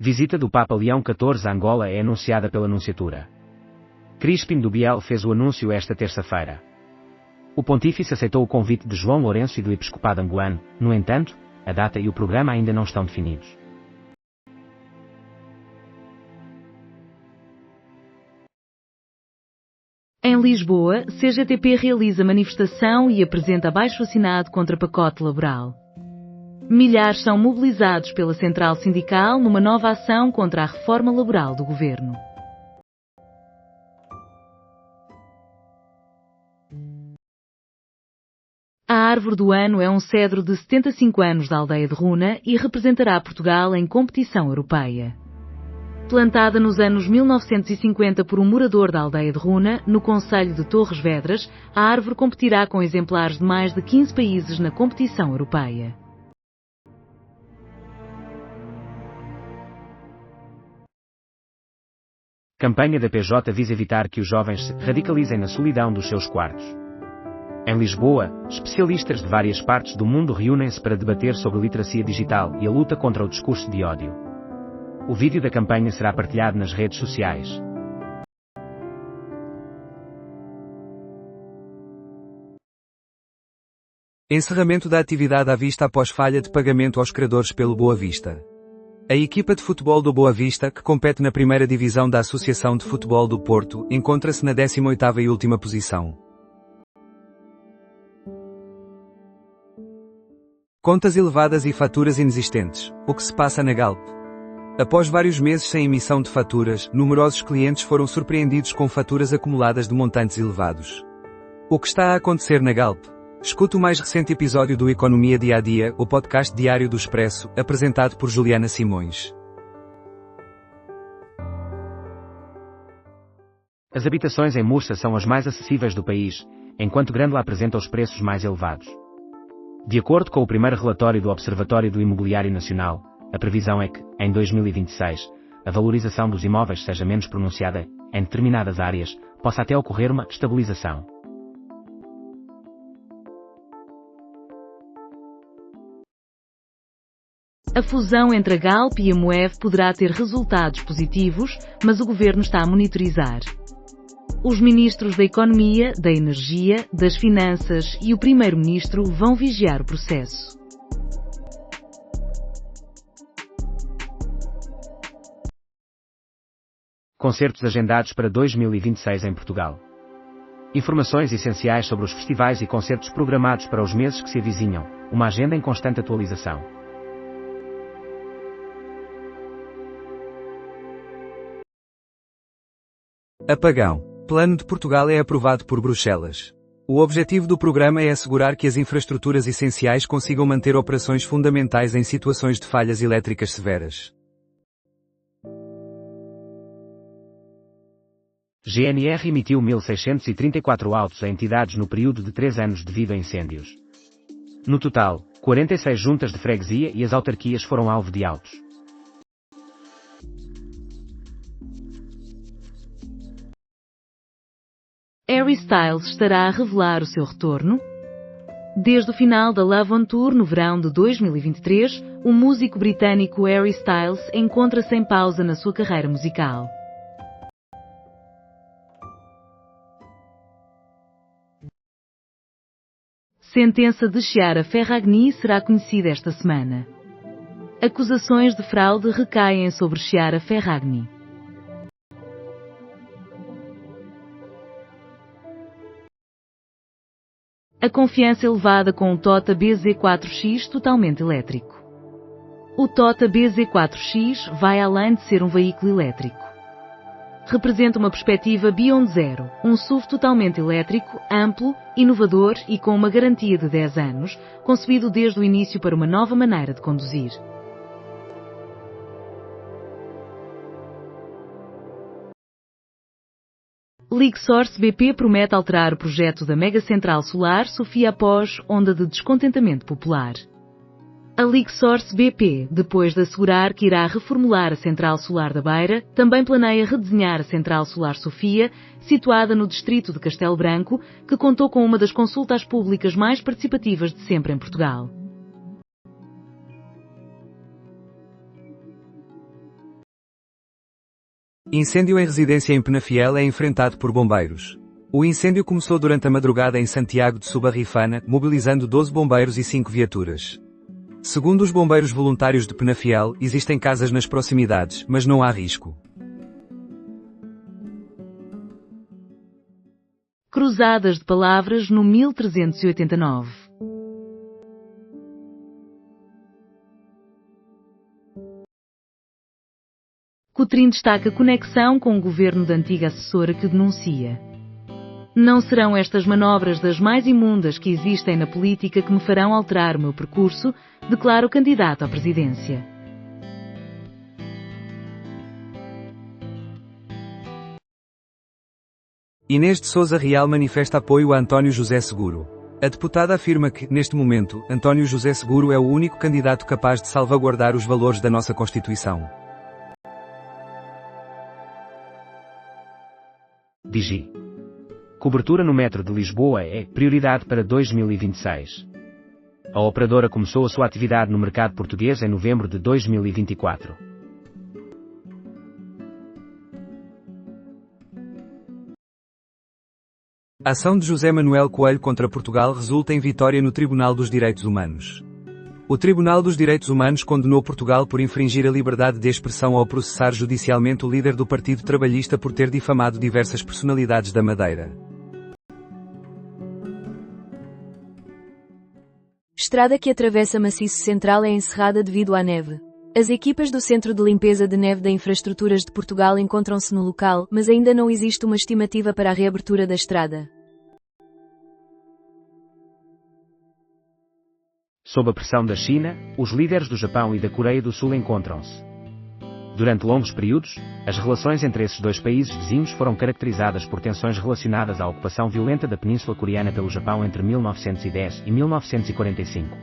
Visita do Papa Leão XIV a Angola é anunciada pela Nunciatura. Crispim do Biel fez o anúncio esta terça-feira. O pontífice aceitou o convite de João Lourenço e do episcopado angolano, no entanto, a data e o programa ainda não estão definidos. Em Lisboa, CGTP realiza manifestação e apresenta abaixo-assinado contra pacote laboral. Milhares são mobilizados pela Central Sindical numa nova ação contra a reforma laboral do governo. A árvore do ano é um cedro de 75 anos da aldeia de Runa e representará Portugal em competição europeia. Plantada nos anos 1950 por um morador da aldeia de Runa, no concelho de Torres Vedras, a árvore competirá com exemplares de mais de 15 países na competição europeia. Campanha da PJ visa evitar que os jovens se radicalizem na solidão dos seus quartos. Em Lisboa, especialistas de várias partes do mundo reúnem-se para debater sobre literacia digital e a luta contra o discurso de ódio. O vídeo da campanha será partilhado nas redes sociais. Encerramento da atividade à vista após falha de pagamento aos credores pelo Boa Vista. A equipa de futebol do Boa Vista, que compete na primeira divisão da Associação de Futebol do Porto, encontra-se na 18ª e última posição. Contas elevadas e faturas inexistentes. O que se passa na Galp? Após vários meses sem emissão de faturas, numerosos clientes foram surpreendidos com faturas acumuladas de montantes elevados. O que está a acontecer na Galp? Escute o mais recente episódio do Economia Dia a Dia, o podcast diário do Expresso, apresentado por Juliana Simões. As habitações em Mursa são as mais acessíveis do país, enquanto Grândola apresenta os preços mais elevados. De acordo com o primeiro relatório do Observatório do Imobiliário Nacional, a previsão é que, em 2026, a valorização dos imóveis seja menos pronunciada, em determinadas áreas, possa até ocorrer uma estabilização. A fusão entre a Galp e a Moev poderá ter resultados positivos, mas o governo está a monitorizar. Os ministros da Economia, da Energia, das Finanças e o primeiro-ministro vão vigiar o processo. Concertos agendados para 2026 em Portugal. Informações essenciais sobre os festivais e concertos programados para os meses que se avizinham, uma agenda em constante atualização. Apagão. Plano de Portugal é aprovado por Bruxelas. O objetivo do programa é assegurar que as infraestruturas essenciais consigam manter operações fundamentais em situações de falhas elétricas severas. GNR emitiu 1.634 autos a entidades no período de 3 anos devido a incêndios. No total, 46 juntas de freguesia e as autarquias foram alvo de autos. Harry Styles estará a revelar o seu retorno? Desde o final da Love on Tour no verão de 2023, o músico britânico Harry Styles encontra-se em pausa na sua carreira musical. Sentença de Chiara Ferragni será conhecida esta semana. Acusações de fraude recaem sobre Chiara Ferragni. A confiança elevada com o Toyota BZ4X totalmente elétrico. O Toyota BZ4X vai além de ser um veículo elétrico. Representa uma perspectiva Beyond Zero, um SUV totalmente elétrico, amplo, inovador e com uma garantia de 10 anos, concebido desde o início para uma nova maneira de conduzir. LigSource BP promete alterar o projeto da mega central solar Sofia após onda de descontentamento popular. A LigSource BP, depois de assegurar que irá reformular a central solar da Beira, também planeia redesenhar a central solar Sofia, situada no distrito de Castelo Branco, que contou com uma das consultas públicas mais participativas de sempre em Portugal. Incêndio em residência em Penafiel é enfrentado por bombeiros. O incêndio começou durante a madrugada em Santiago de Subarrifana, mobilizando 12 bombeiros e 5 viaturas. Segundo os bombeiros voluntários de Penafiel, existem casas nas proximidades, mas não há risco. Cruzadas de palavras no 1389. Coutrinho destaca conexão com o governo da antiga assessora que denuncia. Não serão estas manobras das mais imundas que existem na política que me farão alterar o meu percurso, declara o candidato à presidência. Inês de Sousa Real manifesta apoio a António José Seguro. A deputada afirma que, neste momento, António José Seguro é o único candidato capaz de salvaguardar os valores da nossa Constituição. Digi. Cobertura no metro de Lisboa é prioridade para 2026. A operadora começou a sua atividade no mercado português em novembro de 2024. A ação de José Manuel Coelho contra Portugal resulta em vitória no Tribunal dos Direitos Humanos. O Tribunal dos Direitos Humanos condenou Portugal por infringir a liberdade de expressão ao processar judicialmente o líder do Partido Trabalhista por ter difamado diversas personalidades da Madeira. Estrada que atravessa Maciço Central é encerrada devido à neve. As equipas do Centro de Limpeza de Neve da Infraestruturas de Portugal encontram-se no local, mas ainda não existe uma estimativa para a reabertura da estrada. Sob a pressão da China, os líderes do Japão e da Coreia do Sul encontram-se. Durante longos períodos, as relações entre esses dois países vizinhos foram caracterizadas por tensões relacionadas à ocupação violenta da Península Coreana pelo Japão entre 1910 e 1945.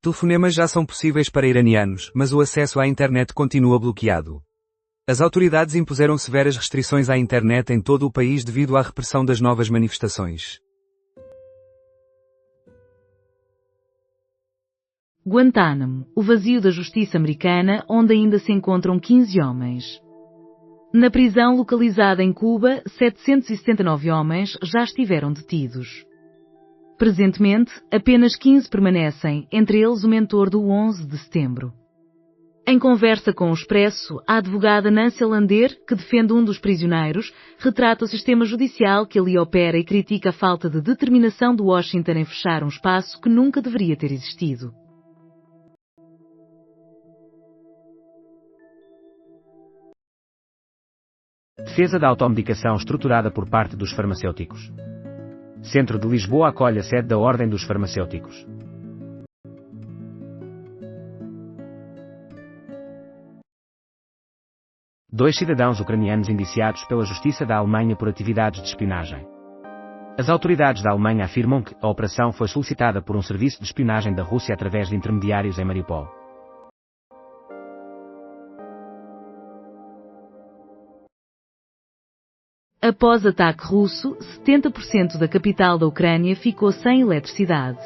Telefonemas já são possíveis para iranianos, mas o acesso à internet continua bloqueado. As autoridades impuseram severas restrições à internet em todo o país devido à repressão das novas manifestações. Guantánamo, o vazio da justiça americana, onde ainda se encontram 15 homens. Na prisão localizada em Cuba, 779 homens já estiveram detidos. Presentemente, apenas 15 permanecem, entre eles o mentor do 11 de setembro. Em conversa com o Expresso, a advogada Nancy Lander, que defende um dos prisioneiros, retrata o sistema judicial que ali opera e critica a falta de determinação de Washington em fechar um espaço que nunca deveria ter existido. Defesa da automedicação estruturada por parte dos farmacêuticos. Centro de Lisboa acolhe a sede da Ordem dos Farmacêuticos. Dois cidadãos ucranianos indiciados pela Justiça da Alemanha por atividades de espionagem. As autoridades da Alemanha afirmam que a operação foi solicitada por um serviço de espionagem da Rússia através de intermediários em Mariupol. Após ataque russo, 70% da capital da Ucrânia ficou sem eletricidade.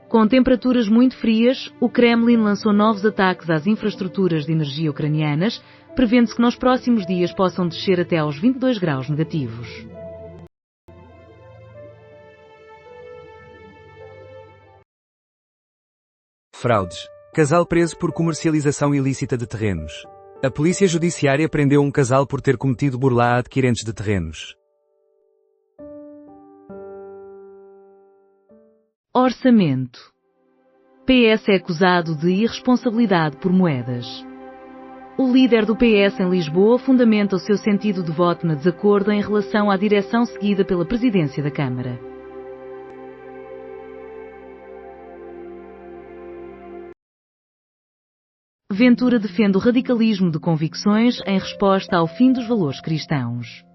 Com temperaturas muito frias, o Kremlin lançou novos ataques às infraestruturas de energia ucranianas, prevendo-se que nos próximos dias possam descer até aos 22 graus negativos. Fraudes. Casal preso por comercialização ilícita de terrenos. A Polícia Judiciária prendeu um casal por ter cometido burla a adquirentes de terrenos. Orçamento. PS é acusado de irresponsabilidade por moedas. O líder do PS em Lisboa fundamenta o seu sentido de voto na desacordo em relação à direção seguida pela presidência da Câmara. Ventura defende o radicalismo de convicções em resposta ao fim dos valores cristãos.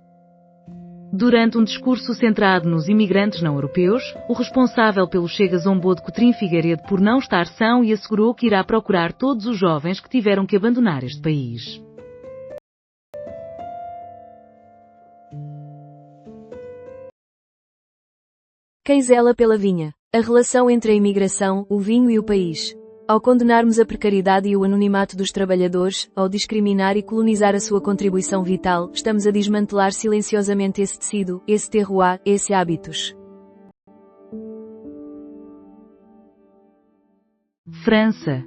Durante um discurso centrado nos imigrantes não europeus, o responsável pelo Chega zombou de Coutrinho Figueiredo por não estar são e assegurou que irá procurar todos os jovens que tiveram que abandonar este país. Quem zela pela vinha? A relação entre a imigração, o vinho e o país. Ao condenarmos a precariedade e o anonimato dos trabalhadores, ao discriminar e colonizar a sua contribuição vital, estamos a desmantelar silenciosamente esse tecido, esse terroir, esses hábitos. França.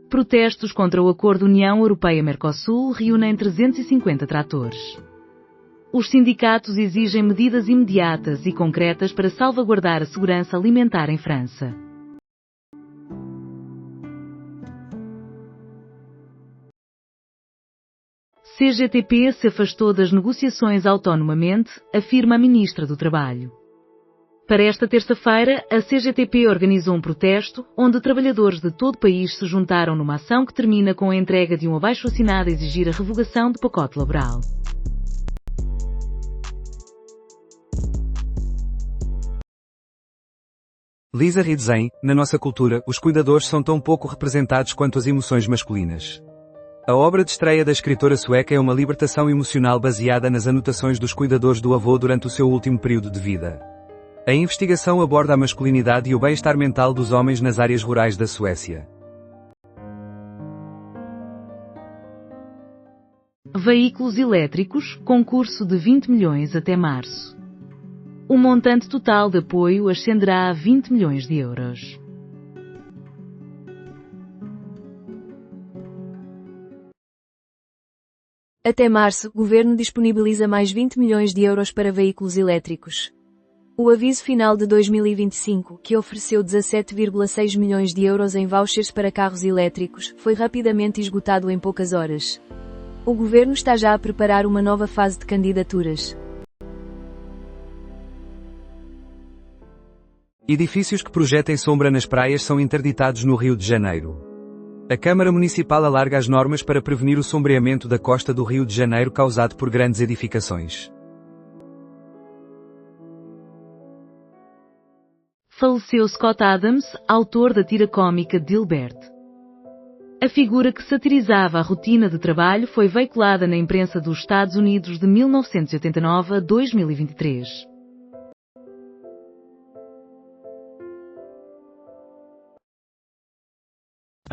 Protestos contra o Acordo União Europeia-Mercosul reúnem 350 tratores. Os sindicatos exigem medidas imediatas e concretas para salvaguardar a segurança alimentar em França. CGTP se afastou das negociações autonomamente, afirma a Ministra do Trabalho. Para esta terça-feira, a CGTP organizou um protesto, onde trabalhadores de todo o país se juntaram numa ação que termina com a entrega de um abaixo-assinado a exigir a revogação do pacote laboral. Lisa Ridzen, na nossa cultura, os cuidadores são tão pouco representados quanto as emoções masculinas. A obra de estreia da escritora sueca é uma libertação emocional baseada nas anotações dos cuidadores do avô durante o seu último período de vida. A investigação aborda a masculinidade e o bem-estar mental dos homens nas áreas rurais da Suécia. Veículos elétricos, concurso de 20 milhões até março. O montante total de apoio ascenderá a 20 milhões de euros. Até março, o governo disponibiliza mais 20 milhões de euros para veículos elétricos. O aviso final de 2025, que ofereceu 17,6 milhões de euros em vouchers para carros elétricos, foi rapidamente esgotado em poucas horas. O governo está já a preparar uma nova fase de candidaturas. Edifícios que projetem sombra nas praias são interditados no Rio de Janeiro. A Câmara Municipal alarga as normas para prevenir o sombreamento da costa do Rio de Janeiro causado por grandes edificações. Faleceu Scott Adams, autor da tira cômica Dilbert. A figura que satirizava a rotina de trabalho foi veiculada na imprensa dos Estados Unidos de 1989 a 2023.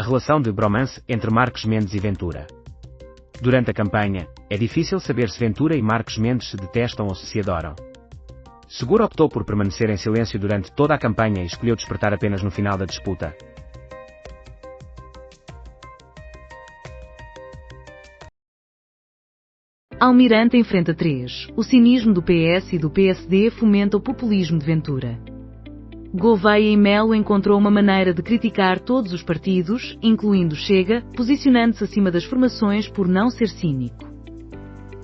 A relação de bromance entre Marcos Mendes e Ventura. Durante a campanha, é difícil saber se Ventura e Marcos Mendes se detestam ou se adoram. Seguro optou por permanecer em silêncio durante toda a campanha e escolheu despertar apenas no final da disputa. Almirante enfrenta 3. O cinismo do PS e do PSD fomenta o populismo de Ventura. Gouveia e Melo encontrou uma maneira de criticar todos os partidos, incluindo Chega, posicionando-se acima das formações por não ser cínico.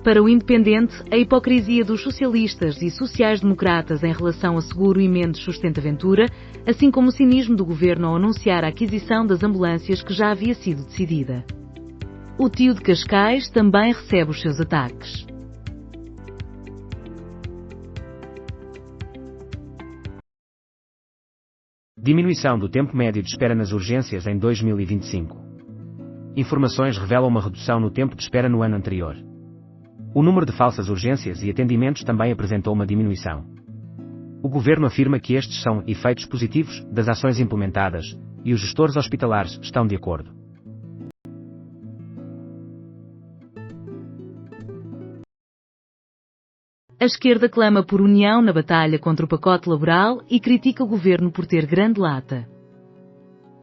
Para o Independente, a hipocrisia dos socialistas e sociais-democratas em relação a Seguro e Mendes sustenta Ventura, assim como o cinismo do governo ao anunciar a aquisição das ambulâncias que já havia sido decidida. O tio de Cascais também recebe os seus ataques. Diminuição do tempo médio de espera nas urgências em 2025. Informações revelam uma redução no tempo de espera no ano anterior. O número de falsas urgências e atendimentos também apresentou uma diminuição. O governo afirma que estes são efeitos positivos das ações implementadas, e os gestores hospitalares estão de acordo. A esquerda clama por união na batalha contra o pacote laboral e critica o governo por ter grande lata.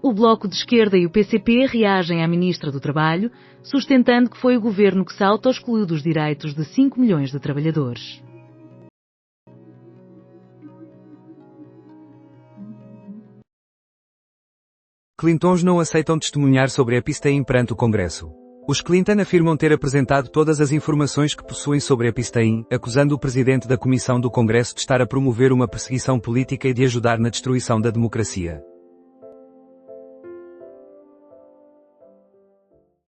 O Bloco de Esquerda e o PCP reagem à Ministra do Trabalho, sustentando que foi o governo que se auto-excluiu dos direitos de 5 milhões de trabalhadores. Clintons não aceitam testemunhar sobre Epstein perante o Congresso. Os Clinton afirmam ter apresentado todas as informações que possuem sobre Epstein, acusando o presidente da Comissão do Congresso de estar a promover uma perseguição política e de ajudar na destruição da democracia.